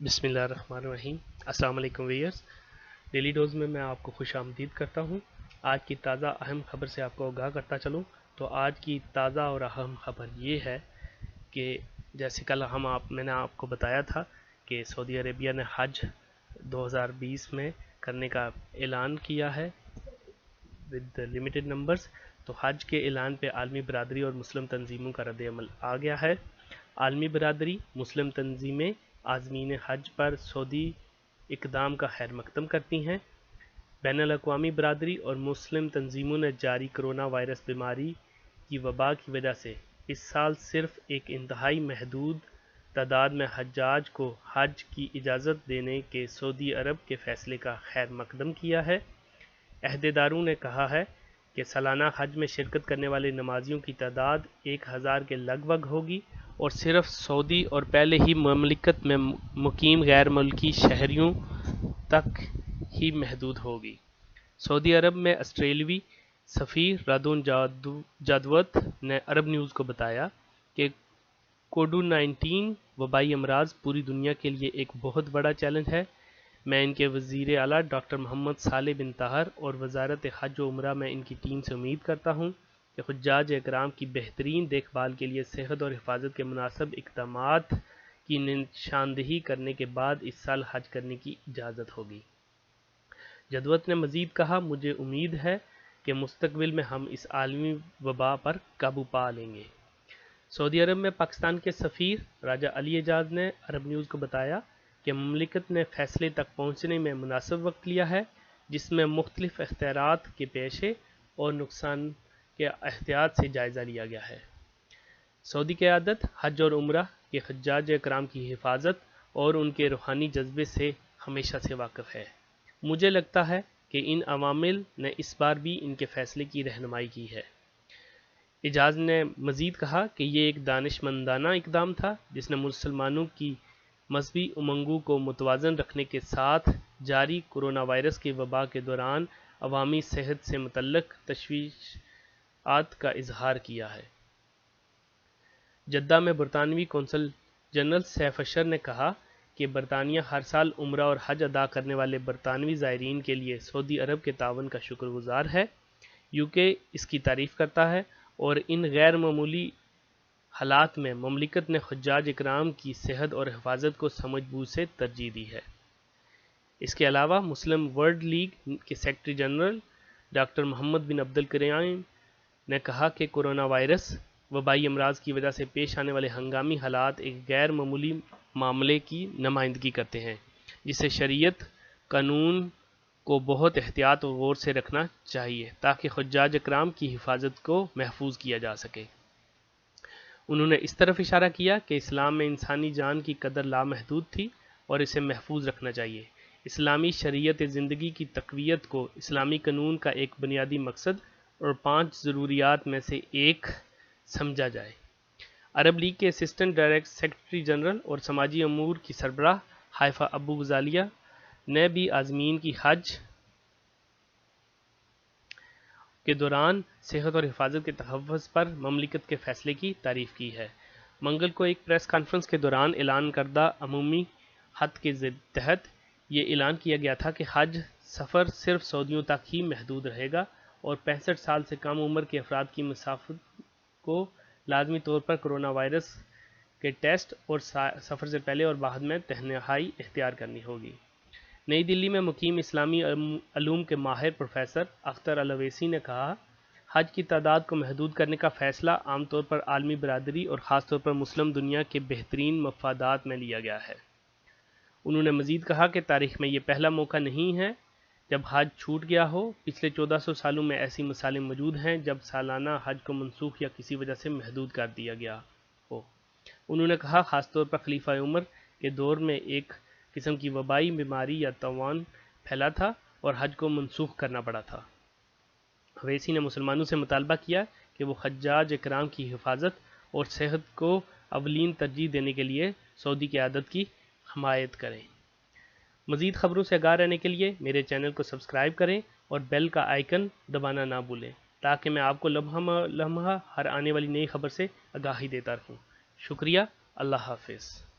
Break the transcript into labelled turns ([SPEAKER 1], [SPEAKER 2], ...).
[SPEAKER 1] बिस्मिल्लाहिर्रहमानिर्रहीम। अस्सलाम वालेकुम व्यूअर्स। डेली डोज में मैं आपको खुश आमदीद करता हूँ। आज की ताज़ा अहम खबर से आपको आगाह करता चलूँ तो आज की ताज़ा और अहम खबर ये है कि जैसे कल मैंने आपको बताया था कि सऊदी अरेबिया ने हज 2020 में करने का ऐलान किया है विद लिमिटेड नंबर्स। तो हज के ऐलान पे आलमी बरादरी और मुस्लिम तंजीमों का रद्द-ए-अमल आ गया है। आलमी बरादरी, मुस्लिम तंजीमें आज़मीन हज पर सऊदी इक़दाम का खैर मकदम करती हैं। बैनुल-अक़वामी बरादरी और मुस्लिम तंजीमों ने जारी कोरोना वायरस बीमारी की वबा की वजह से इस साल सिर्फ एक इंतहाई महदूद तादाद में हज्जाज को हज की इजाज़त देने के सऊदी अरब के फैसले का खैर मकदम किया है। अहदेदारों ने कहा है कि सालाना हज में शिरकत करने वाले नमाजियों की तादाद 1000 के लगभग होगी और सिर्फ सऊदी और पहले ही ममलिकत में मुकीम गैर मुल्की शहरियों तक ही महदूद होगी। सऊदी अरब में ऑस्ट्रेलियावी सफ़ीर रादोन जादवत ने अरब न्यूज़ को बताया कि कोविड-19 वबाई अमराज पूरी दुनिया के लिए एक बहुत बड़ा चैलेंज है। मैं इनके वज़ीर आला डॉक्टर मोहम्मद सालेह बिन ताहर और वज़ारत हज व उम्रा में इनकी टीम से उम्मीद करता हूँ कि हुज्जाज इकराम की बेहतरीन देखभाल के लिए सेहत और हिफाजत के मुनासिब इक़दामात की निशानदही करने के बाद इस साल हज करने की इजाज़त होगी। जदवत ने मज़ीद कहा, मुझे उम्मीद है कि मुस्तक़बिल में हम इस आलमी वबा पर काबू पा लेंगे। सऊदी अरब में पाकिस्तान के सफ़ीर राजा अली एजाज ने अरब न्यूज़ को बताया कि ममलिकत ने फ़ैसले तक पहुँचने में मुनासिब वक्त लिया है, जिसमें मुख्तलिफ़ इख्तियारात के पेशे और नुकसान के एहतियात से जायज़ा लिया गया है। सऊदी क़यादत हज और उम्रा के हज्जाज इकराम की हिफाजत और उनके रूहानी जज्बे से हमेशा से वाकिफ़ है। मुझे लगता है कि इन अवामिल ने इस बार भी इनके फ़ैसले की रहनुमाई की है। एजाज ने मज़ीद कहा कि ये एक दानिशमंदाना इक़दाम था जिसने मुसलमानों की मज़हबी उमंगों को मुतवाज़न रखने के साथ जारी कोरोना वायरस के वबा के दौरान अवामी सेहत से मुतल्लिक़ तशवीशात का इजहार किया है। जद्दा में बरतानवी कौंसल जनरल सैफ अशर ने कहा कि बरतानिया हर साल उम्रा और हज अदा करने वाले बरतानवी ज़ायरीन के लिए सऊदी अरब के तावन का शुक्रगुज़ार है। यूके इसकी तारीफ़ करता है और इन गैर मामूली हालात में ममलिकत ने हुज्जाज इकराम की सेहत और हिफाजत को समझबूझ से तरजीह दी है। इसके अलावा मुस्लिम वर्ल्ड लीग के सेक्रेटरी जनरल डॉक्टर मोहम्मद बिन अब्दुल करीम ने कहा कि कोरोना वायरस वबाई अमराज की वजह से पेश आने वाले हंगामी हालात एक गैर मामूली मामले की नुमाइंदगी करते हैं, जिसे शरीयत कानून को बहुत एहतियात और गौर से रखना चाहिए ताकि हुज्जाज इकराम की हिफाजत को महफूज किया जा सके। उन्होंने इस तरफ इशारा किया कि इस्लाम में इंसानी जान की कदर लामहदूद थी और इसे महफूज रखना चाहिए। इस्लामी शरीयत ज़िंदगी की तक़वियत को इस्लामी कानून का एक बुनियादी मकसद और 5 ज़रूरियात में से एक समझा जाए। अरब लीग के असिस्टेंट डायरेक्ट सेक्रेटरी जनरल और समाजी अमूर की सरबराह हाइफा अबू गजालिया ने भी आज़मीन की हज के दौरान सेहत और हिफाजत के तहफ़्फ़ुज़ पर ममलिकत के फ़ैसले की तारीफ़ की है। मंगल को एक प्रेस कॉन्फ्रेंस के दौरान ऐलान करदा अमूमी हद के तहत ये ऐलान किया गया था कि हज सफ़र सिर्फ सऊदियों तक ही महदूद रहेगा और 65 साल से कम उम्र के अफराद की मुसाफिर को लाजमी तौर पर कोरोना वायरस के टेस्ट और सफ़र से पहले और बाद में तहनिहाई इख्तियार करनी होगी। नई दिल्ली में मुकीम इस्लामी अलूम के माहिर प्रोफेसर अख्तर अल-अवैसी ने कहा, हज की तादाद को महदूद करने का फ़ैसला आमतौर पर आलमी बरादरी और ख़ास तौर पर मुस्लिम दुनिया के बेहतरीन मफादात में लिया गया है। उन्होंने मज़ीद कहा कि तारीख़ में ये पहला मौका नहीं है जब हज छूट गया हो। पिछले 1400 सालों में ऐसी मिसालें मौजूद हैं जब सालाना हज को मनसूख या किसी वजह से महदूद कर दिया गया हो। उन्होंने कहा, ख़ास तौर पर खलीफा उमर के दौर में एक किस्म की वबाई बीमारी या तवान फैला था और हज को मनसूख करना पड़ा था। अवैसी ने मुसलमानों से मुतालबा किया कि वो हज्जाज इकराम की हिफाजत और सेहत को अवलीन तरजीह देने के लिए सऊदी क़यादत की हमायत करें। मज़ीद ख़बरों से आगाह रहने के लिए मेरे चैनल को सब्सक्राइब करें और बेल का आइकन दबाना ना भूलें ताकि मैं आपको लम्हा हर आने वाली नई खबर से आगाही देता रहूँ। शुक्रिया। अल्लाह हाफ़िज़।